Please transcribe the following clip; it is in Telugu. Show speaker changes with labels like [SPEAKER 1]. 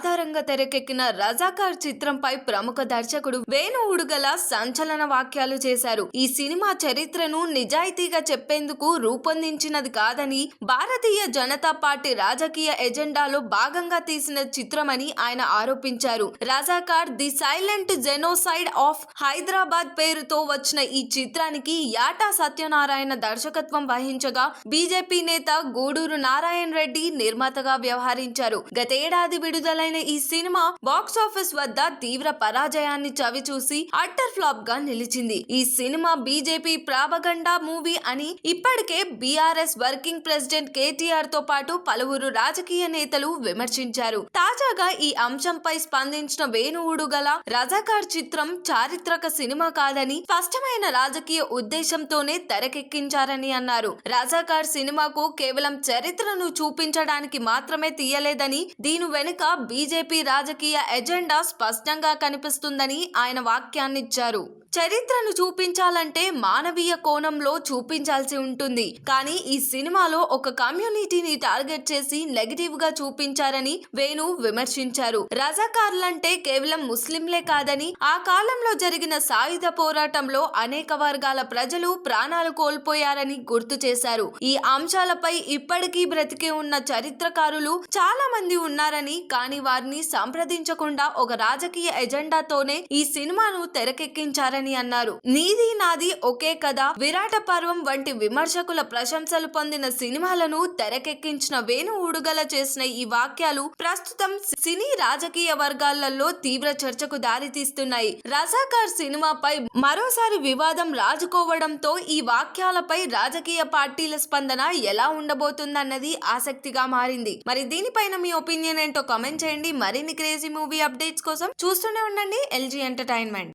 [SPEAKER 1] ఆధారంగా తెరకెక్కిన రజాకార్ చిత్రంపై ప్రముఖ దర్శకుడు వేణు ఉడుగల సంచలన వ్యాఖ్యలు చేశారు. ఈ సినిమా చరిత్రను నిజాయితీగా చెప్పేందుకు రూపొందించినది కాదని, భారతీయ జనతా పార్టీ రాజకీయ ఎజెండాలో భాగంగా తీసిన చిత్రమని ఆయన ఆరోపించారు. Razakar the silent genocide of Hyderabad పేరుతో వచ్చిన ఈ చిత్రానికి యాటా సత్యనారాయణ దర్శకత్వం వహించగా, బీజేపీ నేత గూడూరు నారాయణ రెడ్డి నిర్మాతగా వ్యవహరించారు. గతేడాది విడుదలైన ఈ సినిమా బాక్సాఫీస్ వద్ద తీవ్ర పరాజయాన్ని చవిచూసి అట్టర్ ఫ్లాప్ గా నిలిచింది. ఈ సినిమా బీజేపీ ప్రాపగండా మూవీ అని ఇప్పటికే బీఆర్ఎస్ వర్కింగ్ ప్రెసిడెంట్ కేటీఆర్ తో పాటు పలువురు రాజకీయ నేతలు విమర్శించారు. తాజాగా ఈ అంశంపై స్పందించిన వేణు ఉడుగల రజాకార్ చిత్రం చారిత్రక సినిమా కాదని, స్పష్టమైన రాజకీయ ఉద్దేశంతోనే తెరకెక్కించారని అన్నారు. రజాకార్ సినిమాకు కేవలం చరిత్రను చూపించడానికి మాత్రమే తీయలేదని, దీని వెనుక బీజేపీ రాజకీయ ఎజెండా స్పష్టంగా కనిపిస్తుందని ఆయన వ్యాఖ్యానించారు. చరిత్రను చూపించాలంటే మానవీయ కోణంలో చూపించాల్సి ఉంటుంది, కానీ ఈ సినిమాలో ఒక కమ్యూనిటీని టార్గెట్ చేసి నెగటివ్ గా చూపించారని వేణు విమర్శించారు. రజాకార్లంటే కేవలం ముస్లింలే కాదని, ఆ కాలంలో జరిగిన సాయుధ పోరాటంలో అనేక వర్గాల ప్రజలు ప్రాణాలు కోల్పోయారని గుర్తు చేశారు. ఈ అంశాలపై ఇప్పటికీ బ్రతికే ఉన్న చరిత్రకారులు చాలా మంది ఉన్నారని, కానీ వారిని సంప్రదించకుండా ఒక రాజకీయ ఎజెండాతోనే ఈ సినిమాను తెరకెక్కించారని అన్నారు. నీది నాది ఒకే కథ, విరాట పర్వం వంటి విమర్శకుల ప్రశంసలు పొందిన సినిమాలను తెరకెక్కించిన వేణు ఉడుగల చేసిన ఈ వ్యాఖ్యలు ప్రస్తుతం సినీ రాజకీయ వర్గాలలో తీవ్ర చర్చకు దారితీస్తున్నాయి. రజాకార్ సినిమాపై మరోసారి వివాదం రాజుకోవడంతో ఈ వ్యాఖ్యలపై రాజకీయ పార్టీల స్పందన ఎలా ఉండబోతుందన్నది ఆసక్తిగా మారింది. మరి దీనిపైన మీ ఒపీనియన్ ఏంటో కామెంట్ చేయండి. మరిన్ని క్రేజీ మూవీ అప్డేట్స్ కోసం చూస్తూనే ఉండండి LG ఎంటర్టైన్మెంట్.